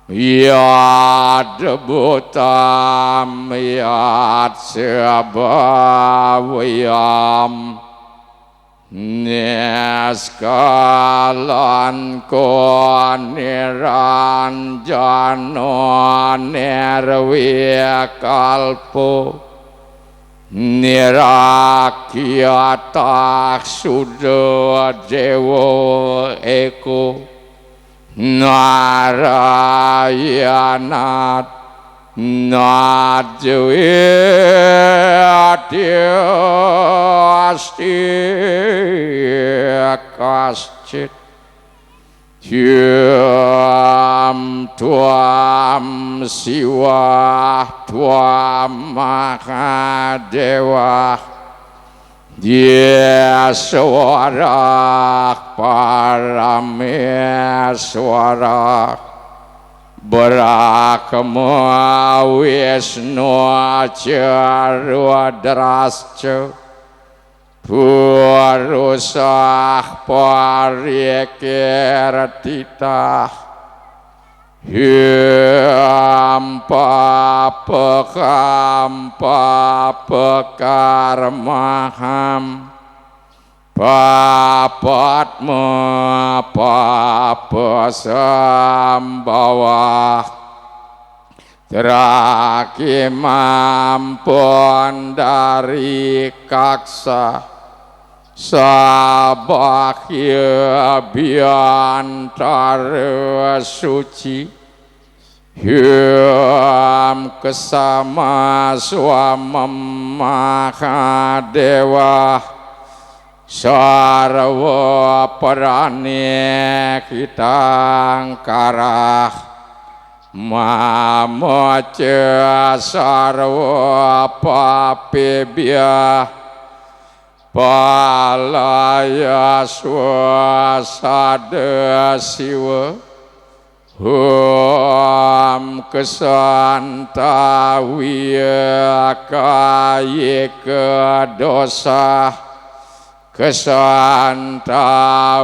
Yad butam yad sabawayam Neskalan ko niranjano nirwikalpo Nirakyatak suda dewa eko Narayanat Nadjwiyati kascit Tuam siwa tuam mahadewa Yeswarak parameswarak Brahma Wisnu Charwadrasca Purusah parikirtitah Hampa pekarmaham Papatma papasambawah Trakimampun dari kaksa Sabakya biantara suci Hyam kesama swamam mahadewa Sarwa parane kitang karah Mamaca sarwa papibya Palaya swasada siwa Hum kesanta wiya kaya dosa Kesanta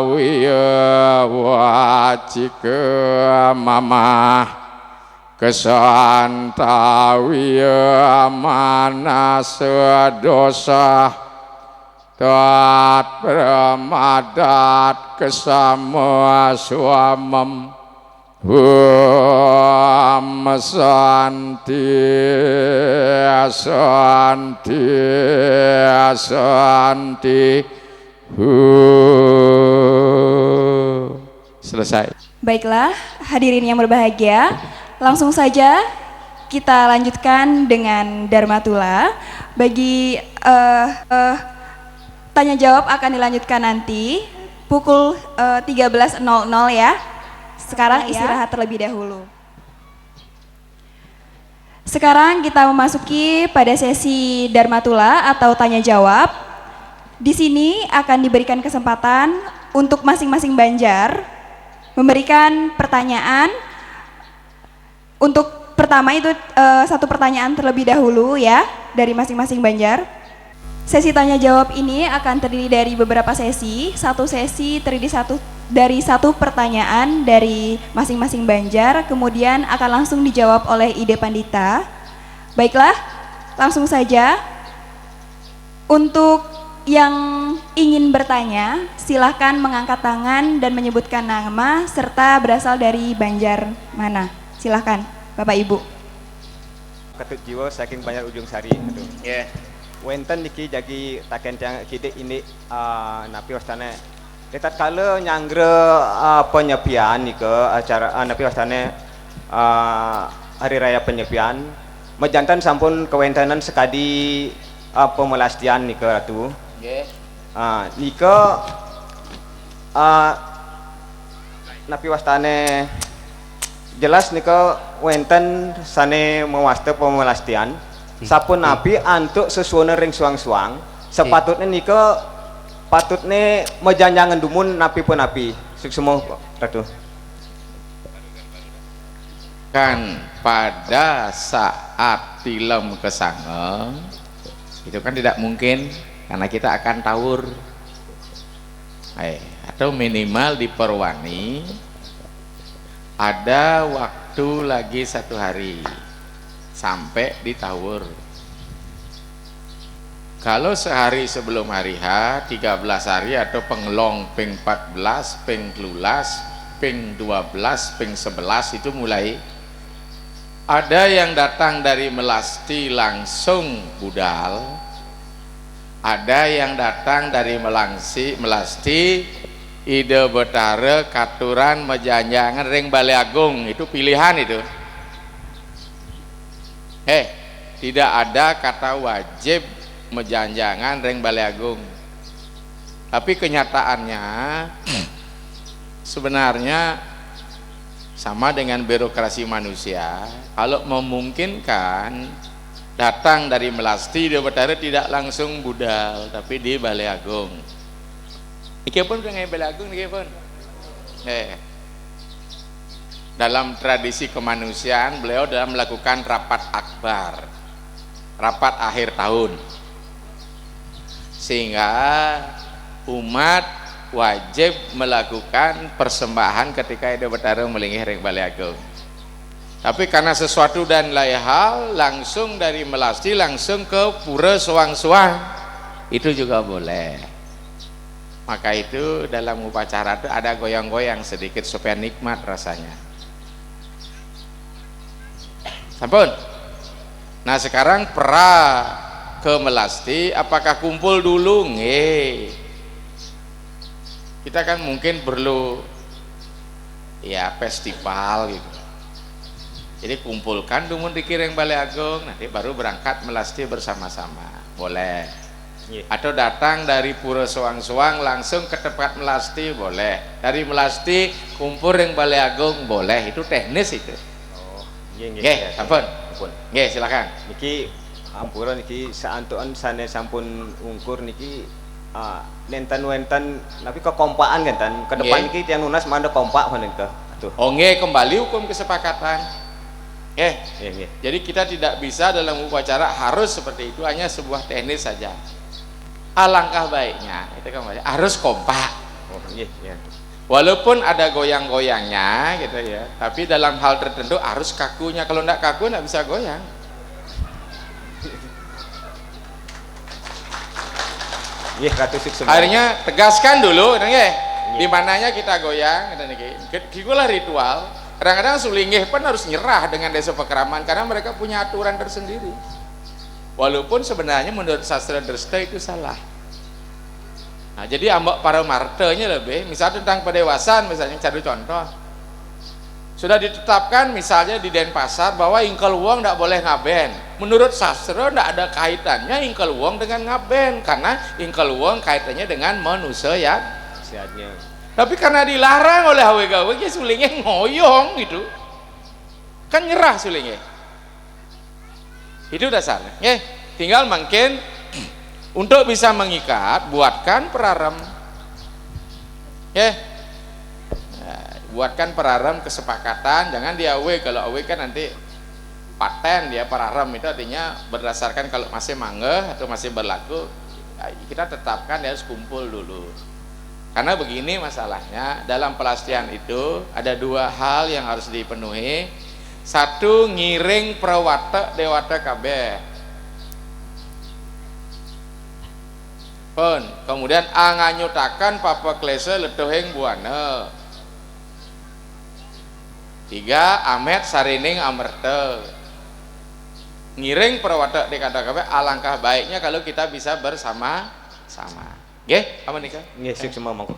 wiya wacika mama Kesanta wiya manasa dosa Tat pramadat kesama swamam Santi Santi Santi Selesai. Baiklah, hadirin yang berbahagia, langsung saja kita lanjutkan dengan Dharmatula. Bagi tanya jawab akan dilanjutkan nanti pukul 13.00 ya. Sekarang istirahat terlebih dahulu. Sekarang kita memasuki pada sesi Dharmatula atau tanya jawab. Di sini akan diberikan kesempatan untuk masing-masing banjar memberikan pertanyaan. Untuk pertama itu satu pertanyaan terlebih dahulu ya dari masing-masing banjar. Sesi tanya jawab ini akan terdiri dari beberapa sesi. Satu sesi terdiri dari satu pertanyaan dari masing-masing banjar, kemudian akan langsung dijawab oleh Ide Pandita. Baiklah, langsung saja. Untuk yang ingin bertanya, silahkan mengangkat tangan dan menyebutkan nama serta berasal dari banjar mana. Silahkan, Bapak Ibu. Ketut jiwa saking banyak ujung sari. Yeah. Wenten niki jagi takencang kidik ini napi wastane letat kala nyanggra penyepian nika acara napi wastane hari raya penyepian mejantan sampun kewentanan sekadi pemelastian nika ratu. Nggih. Nika napi wastane jelas nika wenten sane mewasta pemelastian. Sapun nabi antuk sesuatu ring suang-suang sepatutnya nika patutnya mejanjangan dumun napi pun napi semua ratu kan pada saat film kesanga itu kan tidak mungkin karena kita akan tawur atau minimal diperwani ada waktu lagi 1 hari sampai di Tawur. Kalau sehari sebelum hari H, 13 hari atau pengelong ping 14, ping 13, ping 12, ping 11 itu mulai. Ada yang datang dari Melasti langsung budal, ada yang datang dari Melasti Ide Betara Katuran Mejanjangan Ring Balai Agung, itu pilihan itu. Tidak ada kata wajib Mejanjangan Ring Balai Agung. Tapi kenyataannya sebenarnya sama dengan birokrasi manusia. Kalau memungkinkan datang dari Melasti Ide Betara tidak langsung budal, tapi di Balai Agung. Iki pun dengan Balai Agung iki pun. Dalam tradisi kemanusiaan beliau dalam melakukan rapat akbar, rapat akhir tahun, sehingga umat wajib melakukan persembahan ketika Ide Betara melinggih ring Balai Agung. Tapi karena sesuatu dan lain hal langsung dari Melasti langsung ke Pura Suang-Suang itu juga boleh. Maka itu dalam upacara itu ada goyang-goyang sedikit supaya nikmat rasanya. Sampun. Nah sekarang pra ke Melasti, apakah kumpul dulu? Nggih. Kita kan mungkin perlu ya festival gitu. Jadi kumpulkan dumun dikiring Balai Agung, nanti baru berangkat Melasti bersama-sama. Boleh. Atau datang dari Pura Suang-Suang langsung ke tempat Melasti, boleh. Dari Melasti kumpul ring Balai Agung, boleh. Itu teknis itu. Oh, nggih. Nggih, sampun. Nggih, silakan. Niki ampura niki saantuan sane sampun ungkur niki nenten-nenten tapi kekompakan kan ke depan niki tiang lunas manda kompak menika. Atuh. Oh nggih, kembali hukum kesepakatan. Nggih. Jadi kita tidak bisa dalam upacara harus seperti itu, hanya sebuah teknis saja. Alangkah baiknya itu kembali harus kompak. Oh, iya. Walaupun ada goyang-goyangnya gitu ya, tapi dalam hal tertentu harus kakunya. Kalau enggak kaku enggak bisa goyang. Iya, katusuk semua. Akhirnya tegaskan dulu, nggih. Di mananya kita goyang, gitulah ritual. Kadang-kadang sulinggih pun harus nyerah dengan desa pekeraman karena mereka punya aturan tersendiri. Walaupun sebenarnya menurut sastra Dresta itu salah. Nah, jadi ambak para martenya lebih, misalnya tentang pedewasan, misalnya cari contoh. Sudah ditetapkan misalnya di Denpasar bahwa ingkel wong tidak boleh ngaben. Menurut sastra tidak ada kaitannya ingkel wong dengan ngaben, karena ingkel wong kaitannya dengan manusia ya. Sehatnya. Tapi karena dilarang oleh hawe-gawe, ya sulingnya ngoyong gitu. Kan nyerah sulingnya. Itu dasarnya. Tinggal mungkin untuk bisa mengikat, buatkan perarem. Buatkan perarem kesepakatan, jangan di awe. Kalau awe kan nanti paten dia perarem, itu artinya berdasarkan kalau masih manggeh atau masih berlaku, kita tetapkan dia harus kumpul dulu. Karena begini masalahnya, dalam pelastian itu ada 2 hal yang harus dipenuhi. Satu, ngiring prawata dewata kabeh. Pun, kemudian anganyutakan papa klese letuhing buana. 3, amet sarining amerte. Ngiring prawata dewata kabeh, alangkah baiknya kalau kita bisa bersama-sama. Nggih, apa nikah? Nggih, sik semua monggo.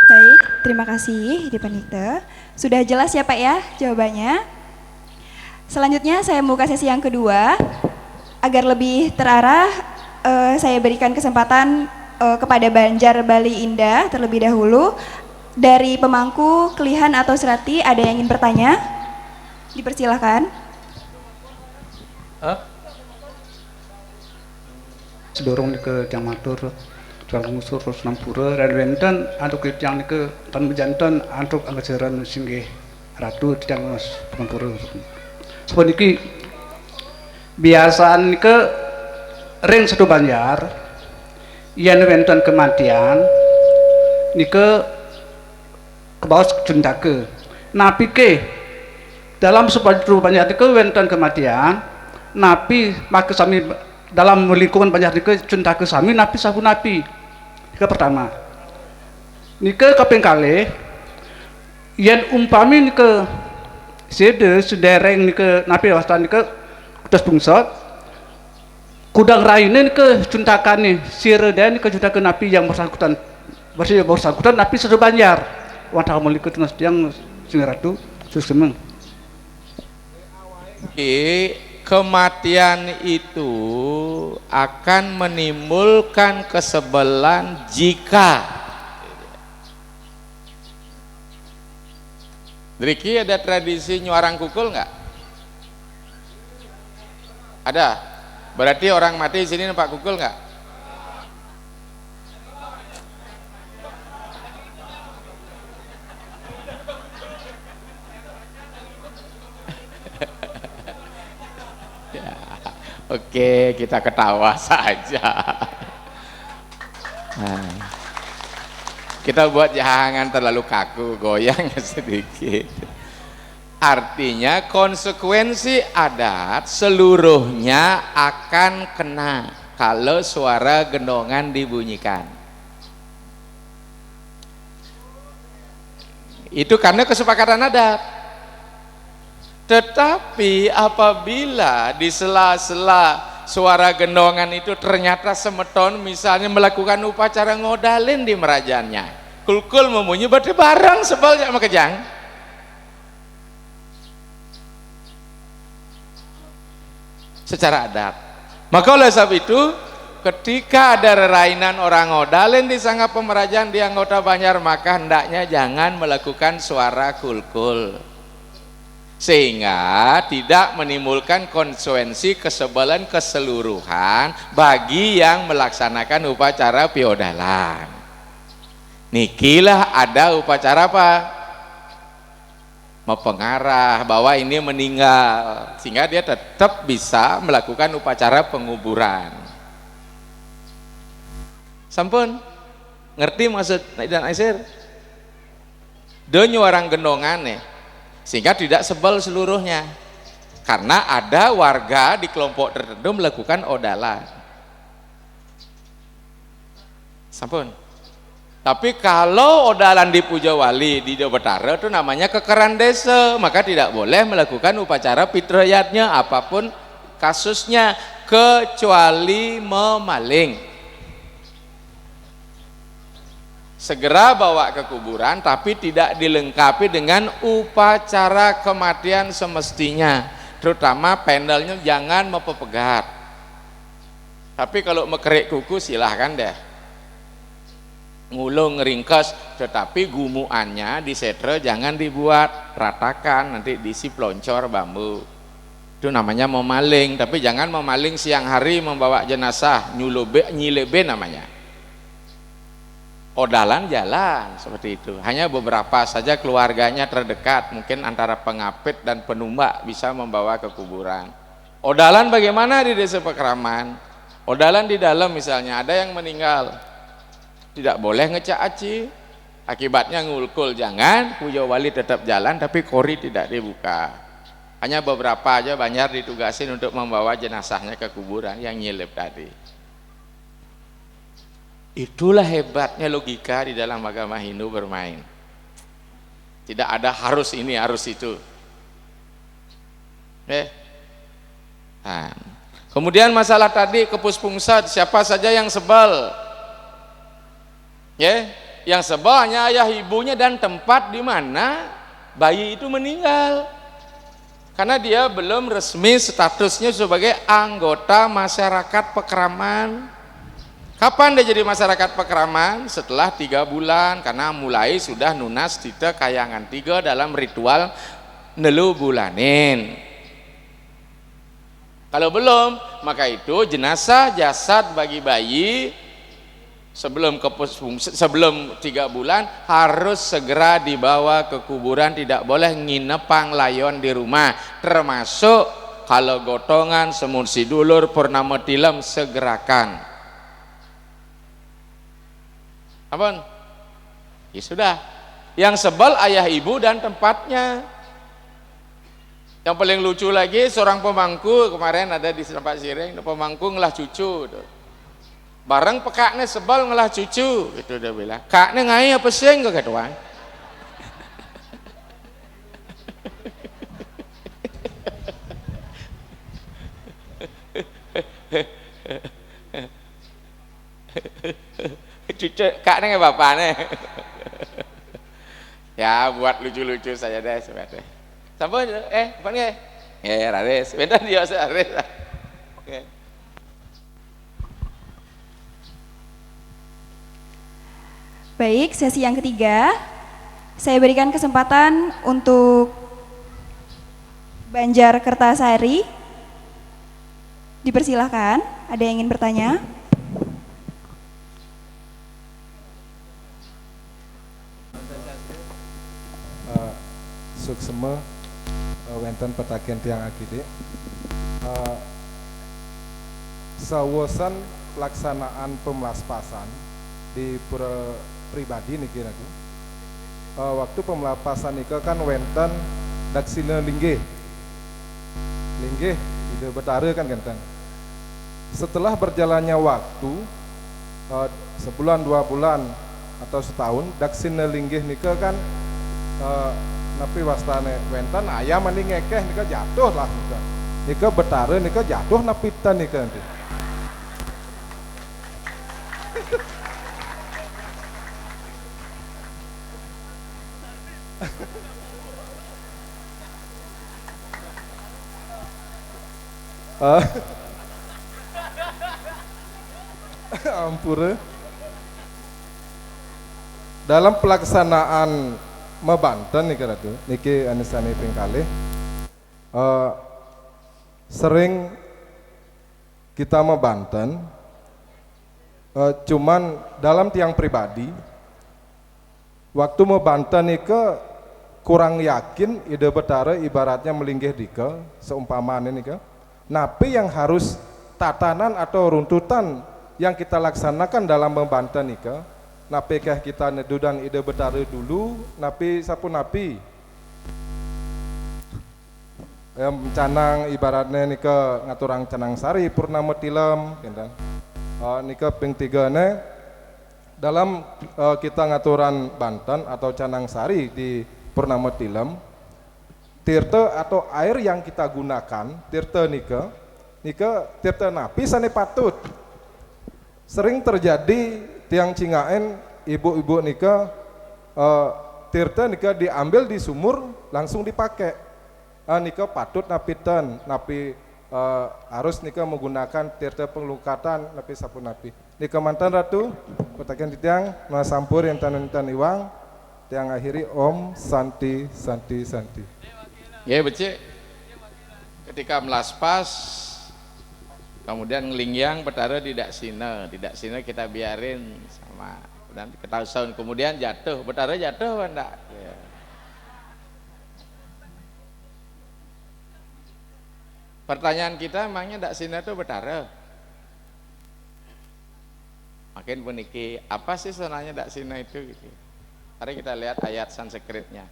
Baik, terima kasih Di Panikte. Sudah jelas ya Pak ya jawabannya. Selanjutnya saya membuka sesi yang kedua. Agar lebih terarah, saya berikan kesempatan kepada Banjar Bali Indah terlebih dahulu. Dari pemangku, Kelihan atau Serati, ada yang ingin bertanya? Dipersilahkan. Sedorong ke Tiang Matur, Tuan Ngusur Nampura, dan wenten antuk Tiang ke Tan Bejantan antuk anggajaran singgih Ratu Tiang Mas Nampura. Sebab niki biasaan ke ring Setu Banjar, yen wenten kematian nike ke bawah jundake. Napi ke dalam sebuah banyak ke wonten kematian, napi maka sami dalam lingkungan banyak ke jundake sami napi sabu napi. Ke pertama. Nike kaping kalih yen umpami nike sedereng nike napi wastan nike utas bungsot kudang raine nike juntakane siredan nike juntake napi yang bersangkutan napi sedo Banjar wadah melikut nas yang sing ratu susemeng. Kematian itu akan menimbulkan kesebelan jika Driki ada tradisi nyuarang kukul nggak? Ada. Berarti orang mati di sini nampak kukul nggak? Ya. Oke, kita ketawa saja. Nah. Kita buat jangan terlalu kaku, goyang sedikit. Artinya konsekuensi adat seluruhnya akan kena kalau suara gendongan dibunyikan. Itu karena kesepakatan adat. Tetapi apabila di sela-sela suara gendongan itu ternyata semeton misalnya melakukan upacara ngodalin di merajannya, kulkul memunyi berarti barang sebal sama kejang. Secara adat. Maka oleh sebab itu ketika ada rerainan orang ngodalin di sangga pemerajaan di anggota Banjar, maka hendaknya jangan melakukan suara kulkul. Sehingga tidak menimbulkan konsekuensi kesebelan keseluruhan bagi yang melaksanakan upacara piodalan. Nikilah ada upacara apa? Mempengarah bahwa ini meninggal, sehingga dia tetap bisa melakukan upacara penguburan. Sampun ngerti maksud dan Aisir? Donyo orang gendongan nih. Sehingga tidak sebel seluruhnya karena ada warga di kelompok tertentu melakukan odalan. Sampun. Tapi kalau odalan di Puja Wali di Jawa Barat itu namanya kekeran desa, maka tidak boleh melakukan upacara fitriyatnya apapun kasusnya kecuali memaling. Segera bawa ke kuburan tapi tidak dilengkapi dengan upacara kematian semestinya, terutama pendelnya jangan mempepegat. Tapi kalau mekerik kuku silahkan deh, ngulung ringkes, tetapi gumuannya di setre jangan dibuat ratakan, nanti diisi peloncor bambu. Itu namanya memaling. Tapi jangan memaling siang hari membawa jenazah, nyilebe namanya. Odalan jalan seperti itu, hanya beberapa saja keluarganya terdekat, mungkin antara pengapit dan penumbak bisa membawa ke kuburan. Odalan bagaimana di desa Pekraman? Odalan di dalam misalnya ada yang meninggal, tidak boleh ngecak aci, akibatnya ngulkul jangan, Puja Wali tetap jalan tapi kori tidak dibuka. Hanya beberapa aja Banjar ditugasin untuk membawa jenazahnya ke kuburan yang nyilip tadi. Itulah hebatnya logika di dalam agama Hindu bermain. Tidak ada harus ini, harus itu. Nah, kemudian masalah tadi kepuspungsat, siapa saja yang sebel? Yang sebel hanya ayah ibunya dan tempat di mana bayi itu meninggal. Karena dia belum resmi statusnya sebagai anggota masyarakat Pekraman. Kapan dia jadi masyarakat Pekraman? Setelah 3 bulan, karena mulai sudah nunas tita kayangan 3 dalam ritual nelu bulanin. Kalau belum, maka itu jenazah jasad bagi bayi sebelum 3 bulan harus segera dibawa ke kuburan, tidak boleh nginepang layon di rumah, termasuk kalau gotongan, semur sidulur, purnama tilam segerakan. Apa? Ya sudah. Yang sebel ayah ibu dan tempatnya. Yang paling lucu lagi seorang pemangku kemarin ada di tempat Siring, pemangku ngelah cucu tuh. Bareng pekaknya sebel ngelah cucu, itu dia bilang. Kaknya ngai apa sih enggak ketuan? Cucu kaknya nggak bapaknya. Ya buat lucu-lucu saja deh sebenarnya. Sampai apa nih? Rares, bentar dia Rares. Oke. Baik, sesi yang ketiga, saya berikan kesempatan untuk Banjar Kertasari. Dipersilahkan, ada yang ingin bertanya? Suksema wenten petakian tiang akide sawosan pelaksanaan pemelaspasan di pura pribadi nih kira-kira waktu pemelapasan itu kan wenten daksina linggih ide betara kan genteng. Setelah berjalannya waktu sebulan 2 bulan atau setahun daksina linggih nika kan napi wastane wenten ayam mending ngekeh nika jatuh lah nika betara nika jatuh napitan nika nanti. Ampura dalam pelaksanaan Banten nih kira tuh, niki anisani pingkali sering kita Banten, cuman dalam tiang pribadi, waktu Banten nika kurang yakin ide betara ibaratnya melinggih dika seumpamanya nika, napi yang harus tatanan atau runtutan yang kita laksanakan dalam Banten nika. Napi kah kita nedudang ide betara dulu, napi sapu napi yang canang ibaratnya nika ngaturang canang sari purnama tilam nika ping 3 ne dalam kita ngaturan Banten atau canang sari di purnama tilam tirta atau air yang kita gunakan tirta nika tirta napi sane patut. Sering terjadi tiang Cingaen ibu-ibu nika tirta nika diambil di sumur langsung dipakai nika patut napitan napi harus nika menggunakan tirta penglukatan napi sapu napi nika mantan ratu petakan di tiang sampur yang tan iwang tiang akhiri Om Santi Santi Santi ya becik ketika melaspas kemudian ngelingyang betara di daksina kita biarin sama dan ketahuan kemudian jatuh betara jatuh enggak ya. Pertanyaan kita emangnya daksina itu betara makin puniki apa sih sebenarnya daksina itu gitu. Mari kita lihat ayat Sanskritnya.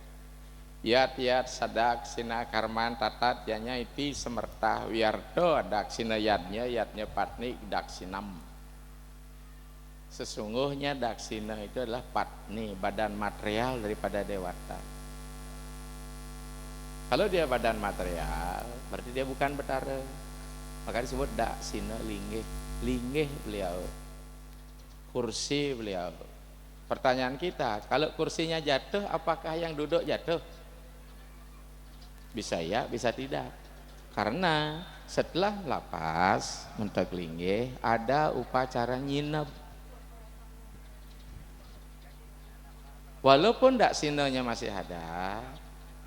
Yat sadak sina karman tatat yanya iti semertah wiardo daksina yatnya patni daksinam. Sesungguhnya daksina itu adalah patni badan material daripada dewata. Kalau dia badan material berarti dia bukan betara, maka disebut daksina linggih beliau, kursi beliau. Pertanyaan kita, kalau kursinya jatuh apakah yang duduk jatuh? Bisa ya, bisa tidak. Karena setelah lapas mentek linggih ada upacara nyinep. Walaupun daksinanya masih ada,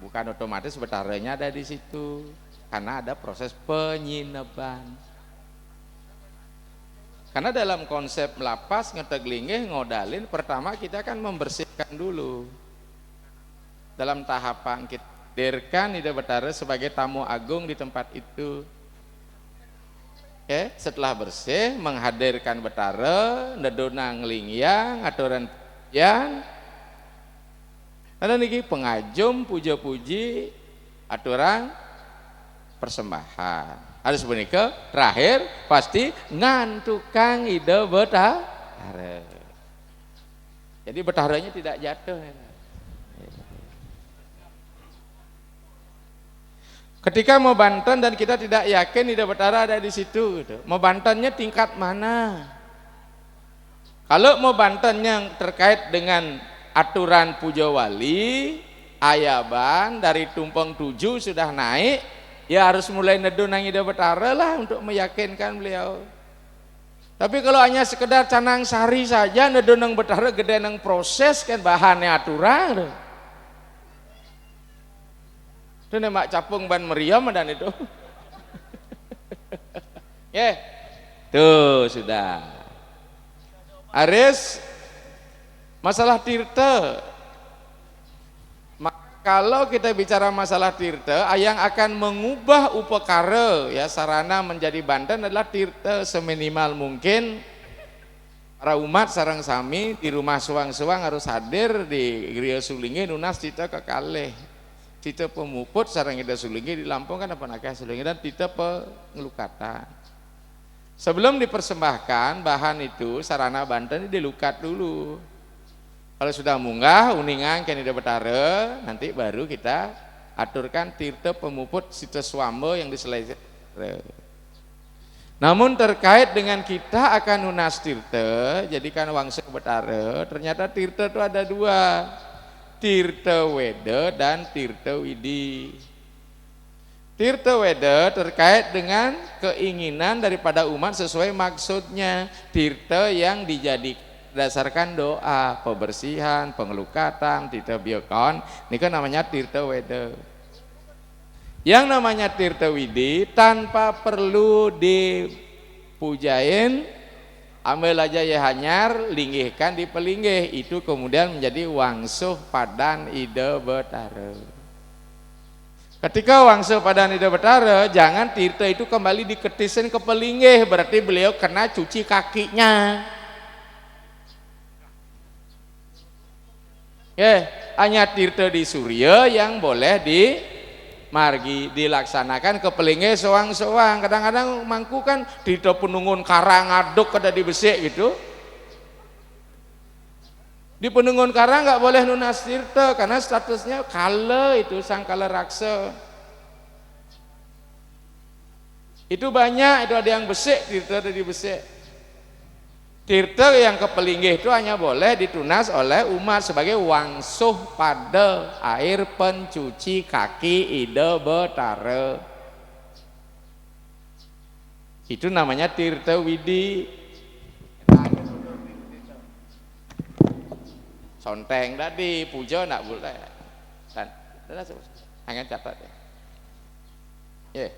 bukan otomatis betaranya ada di situ, karena ada proses penyinepan. Karena dalam konsep melapas ngetek linggih ngodalin, pertama kita kan membersihkan dulu. Dalam tahapan kita hadirkan ide betara sebagai tamu agung di tempat itu. Oke, setelah bersih menghadirkan betara nedona nglingyang aturan yang Ada niki pengajum puja-puji aturan persembahan. Harus menikah terakhir pasti ngantukang ide betahara. Jadi betaharanya tidak jatuh. Ketika mau banten dan kita tidak yakin ide betahara ada di situ, gitu. Mau bantennya tingkat mana? Kalau mau banten yang terkait dengan aturan puja wali, ayaban dari tumpeng 7 sudah naik, ya harus mulai nedun nang ide betahara lah untuk meyakinkan beliau. Tapi kalau hanya sekedar canang sari saja nedun nang betahara gede nang proses kan bahannya aturan. Itu mak capung ban meriam dan itu. Ya. Tuh sudah. Aris masalah tirta. Kalau kita bicara masalah tirta, yang akan mengubah upakara ya sarana menjadi banten adalah tirta seminimal mungkin. Para umat sareng sami di rumah suang-suang harus hadir di Griya Sulingi nunas tita kekalih. Tita pemuput sareng ida Sulingi di Lampung kan apa nakah Sulingi dan tita pengelukatan. Sebelum dipersembahkan bahan itu sarana banten dilukat dulu. Kalau sudah munggah uningan kan ida betahara, nanti baru kita aturkan tirta pemuput sita swamba yang diselesaikan. Namun terkait dengan kita akan nunas tirta, jadikan wangsa betahara, ternyata tirta itu ada dua, tirta weda dan tirta widi. Tirta weda terkait dengan keinginan daripada umat sesuai maksudnya, tirta yang dijadikan berdasarkan doa, pembersihan, pengelukatan, tirta biokon, ini kan namanya tirta weda. Yang namanya tirta widi tanpa perlu dipujain, ambil aja ya hanyar, linggihkan di pelinggih, itu kemudian menjadi wangsuh padan ide betahara. Ketika wangsuh padan ide betahara, jangan tirta itu kembali diketisin ke pelinggih, berarti beliau kena cuci kakinya. Ya, hanya tirta di surya yang boleh margi dilaksanakan ke pelinggih soang-soang. Kadang-kadang mangku kan tirta penungun karang aduk kada dibesik gitu. Di penungun karang nggak boleh nunas tirta karena statusnya kala itu sang kala raksa. Itu banyak, itu ada yang besik tirta ada dibesik. Tirta yang kepelinggih itu hanya boleh ditunas oleh umat sebagai wangsuh pada air pencuci kaki ide betahara. Itu namanya tirta widi. Sonteng tadi puja nak boleh. Dan hanya catat ya. Yeah.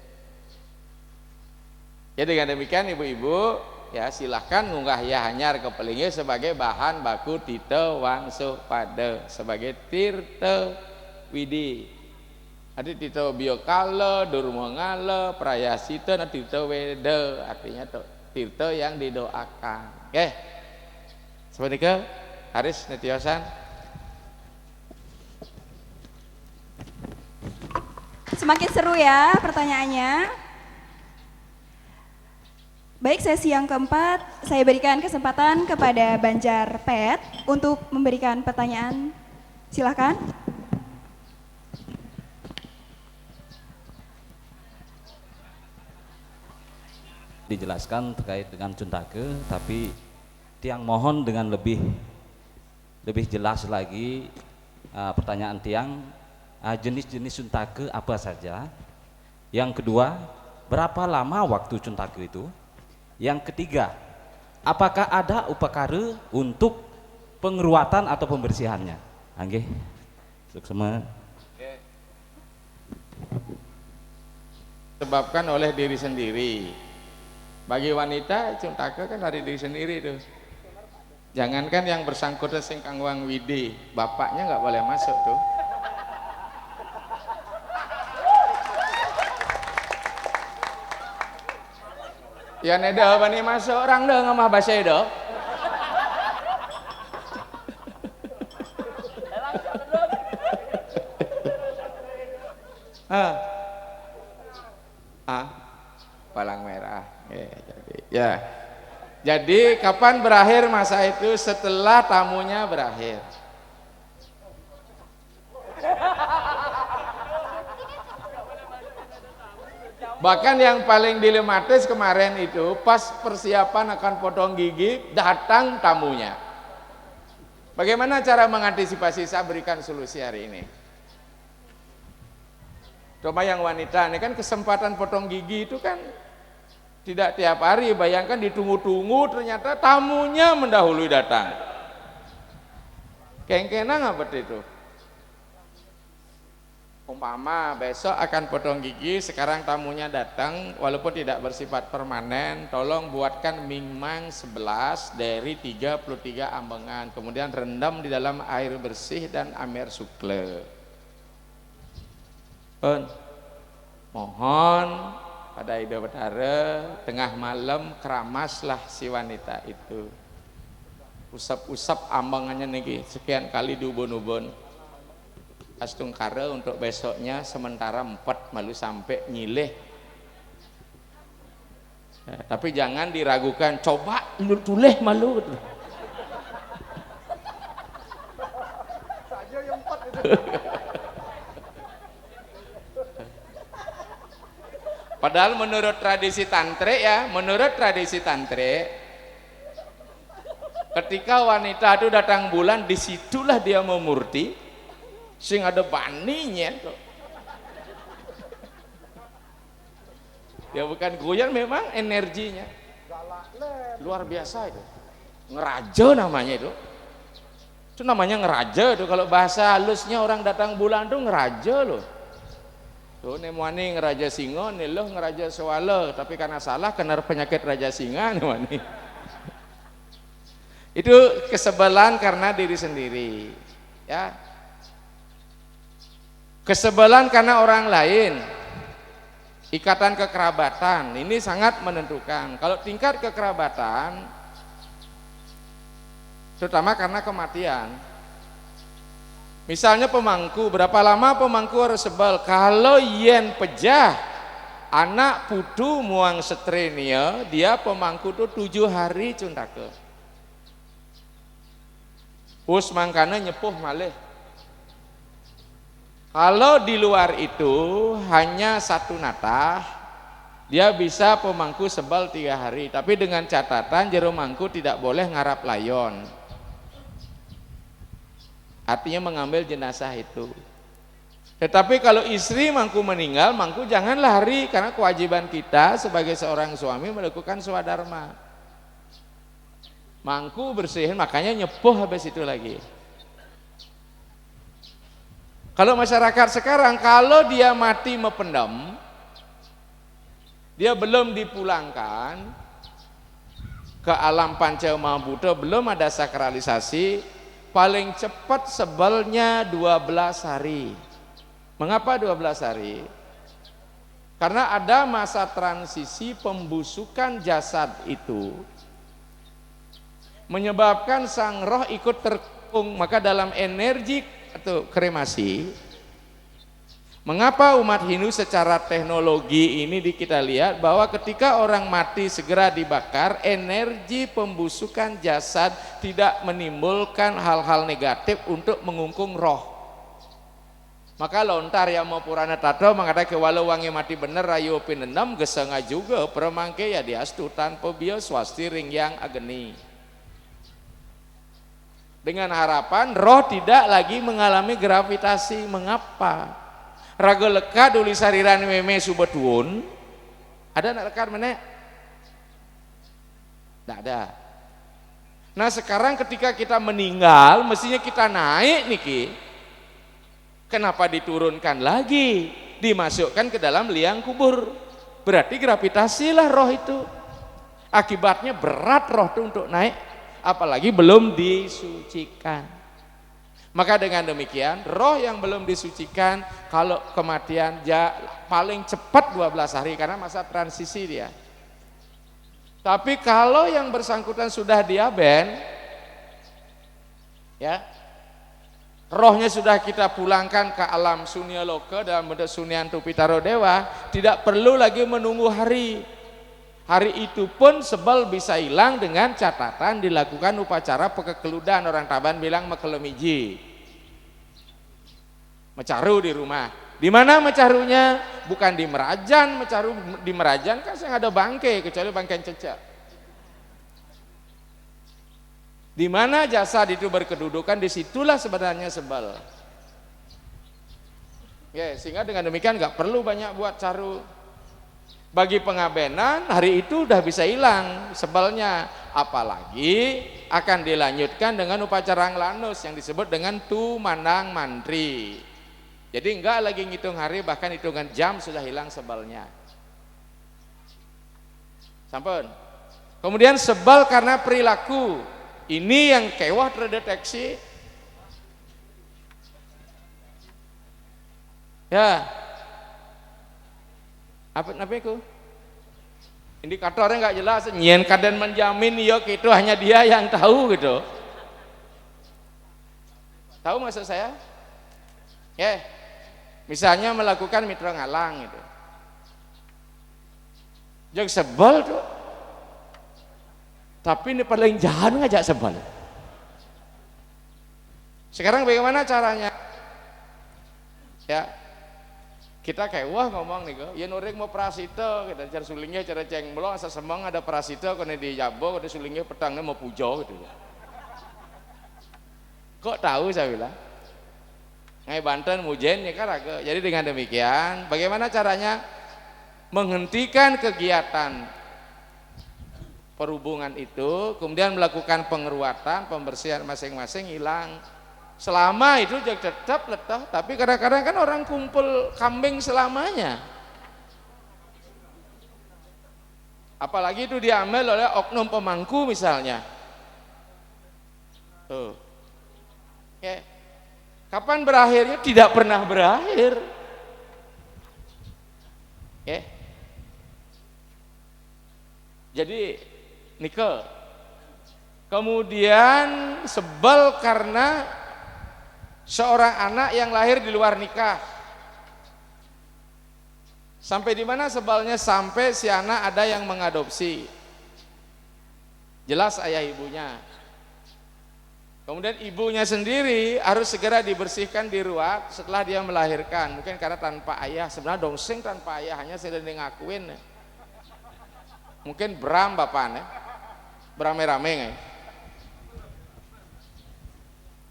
Ya dengan demikian ibu-ibu ya silahkan ngunggah ya hanyar ke pelinggih sebagai bahan baku tita wangsuh pada sebagai tirta widi. Ada tita biokala, durmangala, prayasita, dan tirta weda, artinya tirta yang didoakan. Oke, seperti itu Haris Netiosan. Semakin seru ya pertanyaannya. Baik, sesi yang keempat, saya berikan kesempatan kepada Banjar Pet untuk memberikan pertanyaan. Silakan. Dijelaskan terkait dengan Cuntake, tapi tiang mohon dengan lebih jelas lagi pertanyaan tiang, jenis-jenis Cuntake apa saja. Yang kedua, berapa lama waktu Cuntake itu? Yang ketiga, apakah ada upakara untuk pengeruatan atau pembersihannya? Angge, suksema. Sebabkan oleh diri sendiri. Bagi wanita Cuntake kan dari diri sendiri tuh. Jangankan yang bersangkutan sing kangwang widi, bapaknya nggak boleh masuk tuh. Ya neda bani masuk orang dah ngamah bahasa itu. Ah. Ah. Palang merah. Jadi kapan berakhir masa itu? Setelah tamunya berakhir. Bahkan yang paling dilematis kemarin itu pas persiapan akan potong gigi, datang tamunya. Bagaimana cara mengantisipasi? Saya berikan solusi hari ini. Coba yang wanita, ini kan kesempatan potong gigi itu kan tidak tiap hari. Bayangkan ditunggu-tunggu, ternyata tamunya mendahului datang. Kengkenang apa itu? Umpama besok akan potong gigi, sekarang tamunya datang, walaupun tidak bersifat permanen, tolong buatkan mingmang 11 dari 33 ambengan, kemudian rendam di dalam air bersih dan amer sukle. Mohon pada Ida Betara, tengah malam keramaslah si wanita itu. Usap-usap ambengannya niki, sekian kali diubun-ubun. Astungkara untuk besoknya sementara 4 malu sampai nyileh. Tapi jangan diragukan, coba lu tuleh malu. Padahal menurut tradisi tantre ya, ketika wanita itu datang bulan, disitulah dia memurti. Sing ada baninya kok. Ya bukan goyang, memang energinya luar biasa itu. Ngeraja namanya itu. Itu namanya ngeraja itu. Kalau bahasa halusnya orang datang bulan tuh ngeraja loh. Tuh nemwani ngeraja singa, nih loh ngeraja sewala. Tapi karena salah kena penyakit raja singa nemwani. Itu kesebelan karena diri sendiri. Ya. Kesebelan karena orang lain, ikatan kekerabatan, ini sangat menentukan. Kalau tingkat kekerabatan, terutama karena kematian. Misalnya pemangku, berapa lama pemangku harus sebel? Kalau yen pejah, anak putu muang setrenia, dia pemangku tuh 7 hari cuntake. Us mangkana nyepuh malih. Kalau di luar itu hanya 1 natah, dia bisa pemangku sebal 3 hari. Tapi dengan catatan jero mangku tidak boleh ngarap layon. Artinya mengambil jenazah itu. Tetapi kalau istri mangku meninggal, mangku jangan lari, karena kewajiban kita sebagai seorang suami melakukan swadharma. Mangku bersihin, makanya nyepuh habis itu lagi. Kalau masyarakat sekarang, kalau dia mati mependam, dia belum dipulangkan ke alam panca mahabuddha, belum ada sakralisasi, paling cepat sebelnya 12 hari. Mengapa 12 hari? Karena ada masa transisi pembusukan jasad itu menyebabkan sang roh ikut terkung, maka dalam energi atau kremasi, mengapa umat Hindu secara teknologi ini kita lihat bahwa ketika orang mati segera dibakar, energi pembusukan jasad tidak menimbulkan hal-hal negatif untuk mengungkung roh. Maka lontar yang mau Purana Tato mengatakan walau wangi mati bener rayu pinendam gesenga juga permangke ya diastu tanpa bio swasti ring yang ageni. Dengan harapan roh tidak lagi mengalami gravitasi. Mengapa? Raga leka duli sariran meme subetuun. Ada nak lekar mana? Tidak ada. Nah sekarang ketika kita meninggal, mestinya kita naik niki. Kenapa diturunkan lagi? Dimasukkan ke dalam liang kubur. Berarti gravitasilah roh itu. Akibatnya berat roh itu untuk naik. Apalagi belum disucikan. Maka dengan demikian roh yang belum disucikan kalau kematian paling cepat 12 hari karena masa transisi dia. Tapi kalau yang bersangkutan sudah diaben, ya rohnya sudah kita pulangkan ke alam sunya loka dalam bentuk sunyantu pitaro dewa, tidak perlu lagi menunggu hari. Hari itu pun sebel bisa hilang dengan catatan dilakukan upacara pekekeludan. Orang Taban bilang mekelemiji, mecaru di rumah. Di mana mecarunya? Bukan di Merajan. Mecaru di Merajan kan saya ada bangke, kecuali bangke cecek. Di mana jasad itu berkedudukan, disitulah sebenarnya sebel. Ya, sehingga dengan demikian nggak perlu banyak buat caru. Bagi pengabenan hari itu udah bisa hilang sebelnya, apalagi akan dilanjutkan dengan upacara nglanus yang disebut dengan tumanang mantri. Jadi enggak lagi ngitung hari, bahkan hitungan jam sudah hilang sebelnya. Sampun. Kemudian sebel karena perilaku. Ini yang kewah terdeteksi. Ya. Apa itu? Indikatornya nggak jelas. Nyen kaden menjamin yok itu hanya dia yang tahu gitu. Tahu maksud saya? Ya. Misalnya melakukan mitra ngalang gitu. Jangan sebel tuh. Tapi ini paling jahat ngajak sebel. Sekarang bagaimana caranya? Ya. Kita kayak wah ngomong nih kok, ya nurik mau prasito, kita cara sulingnya cara ceng belum asa semang ada prasito, kena di jabo, kena sulingnya petangnya mau pujo gitu ya. Kok tahu saya bilang? Ngai Banten mujen ya kan agak. Jadi dengan demikian, bagaimana caranya menghentikan kegiatan perhubungan itu, kemudian melakukan pengeruatan, pembersihan masing-masing hilang. Selama itu tetap letah, tapi kadang-kadang kan orang kumpul kambing selamanya. Apalagi itu diambil oleh oknum pemangku misalnya. Tuh. Ya. Kapan berakhirnya? Tidak pernah berakhir. Ya. Jadi nikel. Kemudian sebel karena seorang anak yang lahir di luar nikah. Sampai di mana sebalnya? Sampai si anak ada yang mengadopsi. Jelas ayah ibunya. Kemudian ibunya sendiri harus segera dibersihkan, diruat setelah dia melahirkan. Mungkin karena tanpa ayah, sebenarnya dongseng tanpa ayah, hanya saya ngakuin. Mungkin beram bapaknya, berame-rame.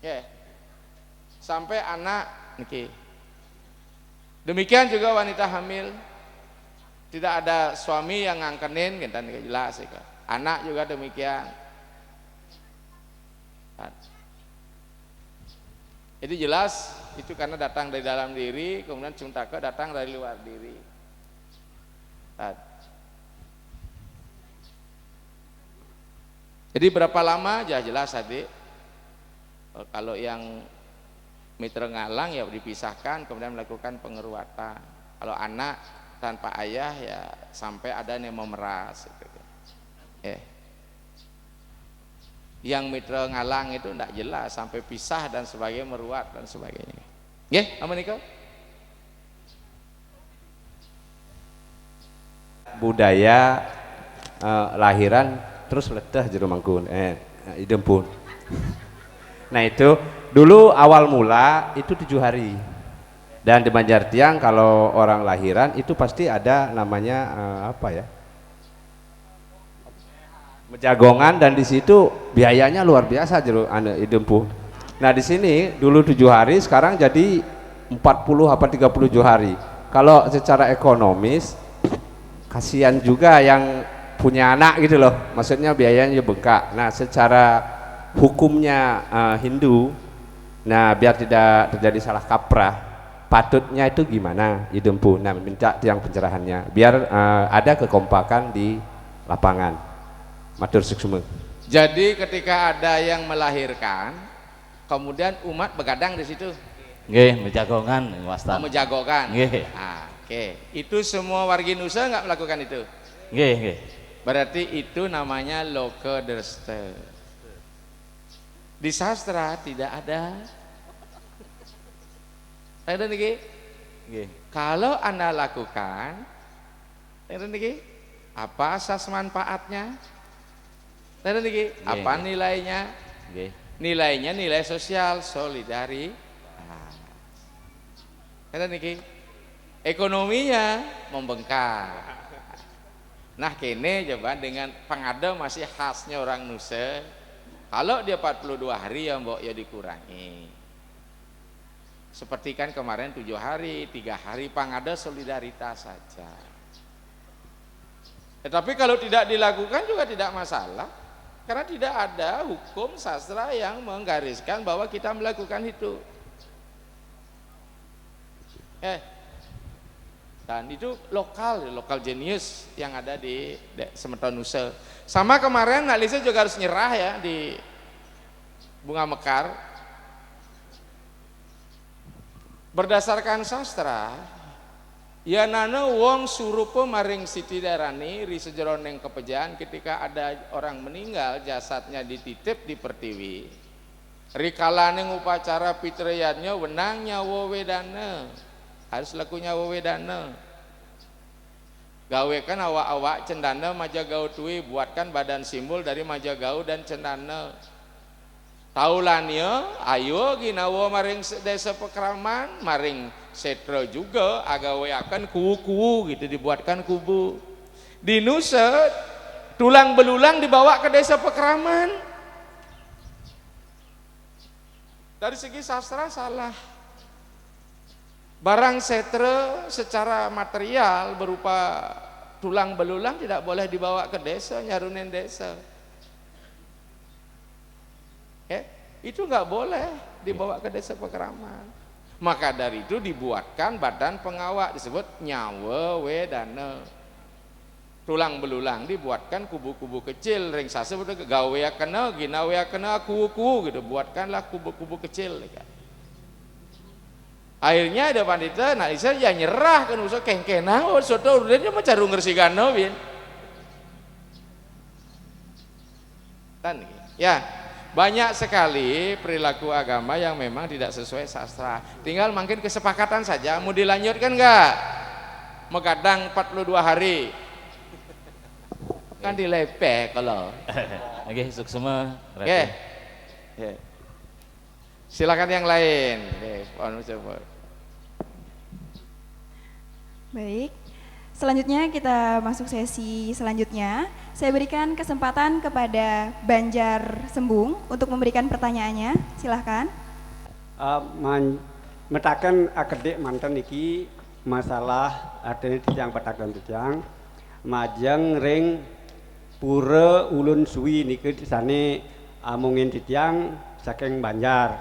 Ya. Sampai anak niki. Demikian juga wanita hamil, tidak ada suami yang ngangkenin, kita jelas ya. Anak juga demikian. Itu jelas, itu karena datang dari dalam diri, kemudian cuntake datang dari luar diri. Jadi berapa lama? Jelas tadi. Kalau yang mitra ngalang ya dipisahkan, kemudian melakukan pengeruatan. Kalau anak tanpa ayah ya sampai ada yang memeras gitu. Yang mitra ngalang itu tidak jelas sampai pisah dan sebagainya, meruat dan sebagainya. Apa Niko? Budaya lahiran terus letah jero mangkun idem pun. Nah itu dulu awal mula itu 7 hari, dan di Banjartiang kalau orang lahiran itu pasti ada namanya menjagongan, dan di situ biayanya luar biasa jero idem pun. Nah di sini dulu 7 hari, sekarang jadi 40 apa 37 hari. Kalau secara ekonomis kasihan juga yang punya anak gitu loh, maksudnya biayanya bengkak. Nah secara hukumnya Hindu, nah biar tidak terjadi salah kaprah, patutnya itu gimana idempu. Nah minta tiang pencerahannya biar ada kekompakan di lapangan. Matur suksuma. Jadi ketika ada yang melahirkan, kemudian umat begadang di situ. Nggih, menjagongan wasta. Menjagokan. Nggih. Oke. Itu semua wargi Nusa nggak melakukan itu? Nggih. Berarti itu namanya Lokederste. Di sastra tidak ada Enten niki. Nggih. Kalau Anda lakukan, enten niki, apa asas manfaatnya? Enten niki, apa Nggih. nilainya? Nggih. Nilainya nilai sosial, solidaritas. Enten niki, ekonominya membengkak. Nah kene coba dengan pengada masih khasnya orang Nusa. Kalau dia 42 hari ya mbok ya dikurangi. Seperti kan kemarin 7 hari, 3 hari pangada solidaritas saja. Tetapi kalau tidak dilakukan juga tidak masalah. Karena tidak ada hukum sastra yang menggariskan bahwa kita melakukan itu. Dan itu lokal jenius yang ada di Semeton Nusa. Sama kemarin Nak Lisa juga harus nyerah ya di Bunga Mekar. Berdasarkan sastra, ya nana wong surupa maring Siti Darani ri sejeroneng kepejahan ketika ada orang meninggal jasadnya dititip di pertiwi. Rikalaning upacara pitrayannya wenang nyawa wedana. Harus laku nyawa wedana. Gawekan awak-awak cendana majagau tuwi, buatkan badan simbol dari majagau dan cendana. Taulannya ayo ginawa maring desa Pekraman, maring setra juga agaweakan kuwu-kuwu gitu, dibuatkan kubu. Di Nusa tulang belulang dibawa ke desa Pekraman. Dari segi sastra salah. Barang setra secara material berupa tulang belulang tidak boleh dibawa ke desa, nyarunin desa. Itu nggak boleh dibawa ke desa Pekraman. Maka dari itu dibuatkan badan pengawal disebut nyawa wedana. Tulang belulang dibuatkan kubu-kubu kecil, ring sase gawe kena, ginawe kena kuku gitu, buatkanlah kubu-kubu kecil. Akhirnya ada pandita, Nak Lisa ya nyerah kan usah kengkena, soto urutnya mau caru ngersigano bin. Tan ya. Banyak sekali perilaku agama yang memang tidak sesuai sastra. Tinggal mungkin kesepakatan saja. Mau dilanjutkan enggak? Megadang 42 hari. Kan dilepeh kalau. Oke, suksema. Oke. Silakan yang lain. Coba. Baik. Selanjutnya kita masuk sesi selanjutnya. Saya berikan kesempatan kepada Banjar Sembung untuk memberikan pertanyaannya. Silahkan. Metakan akedek mantan niki masalah artinya tijang petakan tijang majang ring pura ulun suwi niki disane amungin tijang saking Banjar.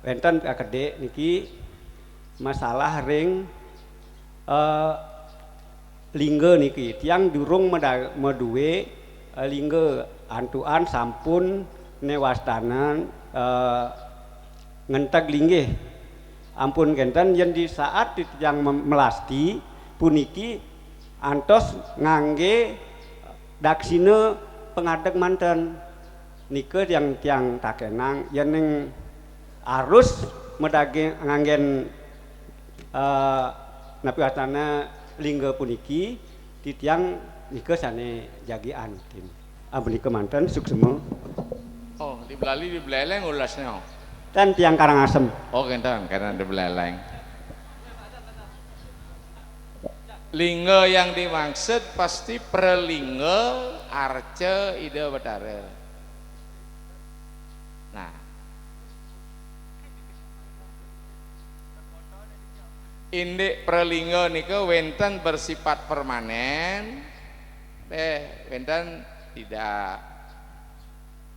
Wenten akedek niki masalah ring lingga niki tiang durung meduwe lingga antuan sampun newastanan ngenteg linggih ampun kenten yen di saat tiang melasti puniki antos ngangge daksine pengadeg manten nike tiang takenang yen ning arus medage nganggen napi watana lingga puniki titiang nika sane jagian tim abdi kemanten suksema. Oh, di Belali di Beleleng ulasnya. Dan tiang Karangasem. Oh, kenten karena di Beleleng. Lingga yang dimaksud pasti prelingga arca ida betara. Nah, indik prelingga nika wenten bersifat permanen, wenten tidak,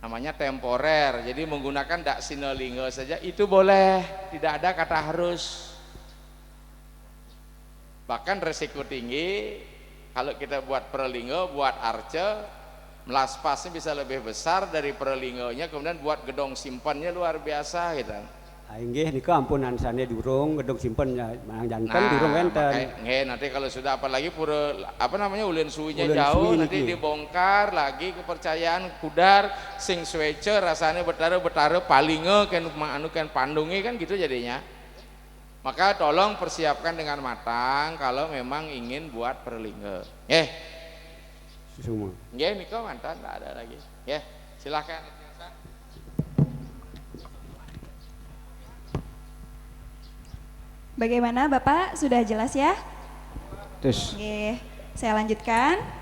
namanya temporer. Jadi menggunakan dak sinolingga saja itu boleh, tidak ada kata harus. Bahkan resiko tinggi kalau kita buat prelingga, buat arca, melaspasnya bisa lebih besar dari prelinggonya, kemudian buat gedong simpannya luar biasa gitu. Inggih nika ampunan sane durung gedung simpen manang janten durung wenten. Nggih, nanti kalau sudah apalagi pura apa namanya ulun suwinya Ulun jauh suwi nanti niki. dibongkar lagi kepercayaan kudar sing swece rasanya betara palinge kan anu kan pandungi kan gitu jadinya. Maka tolong persiapkan dengan matang kalau memang ingin buat perlingga. Semua. Niko mantan enggak ada lagi. Silakan. Bagaimana Bapak? Sudah jelas ya? Terus Oke, saya lanjutkan.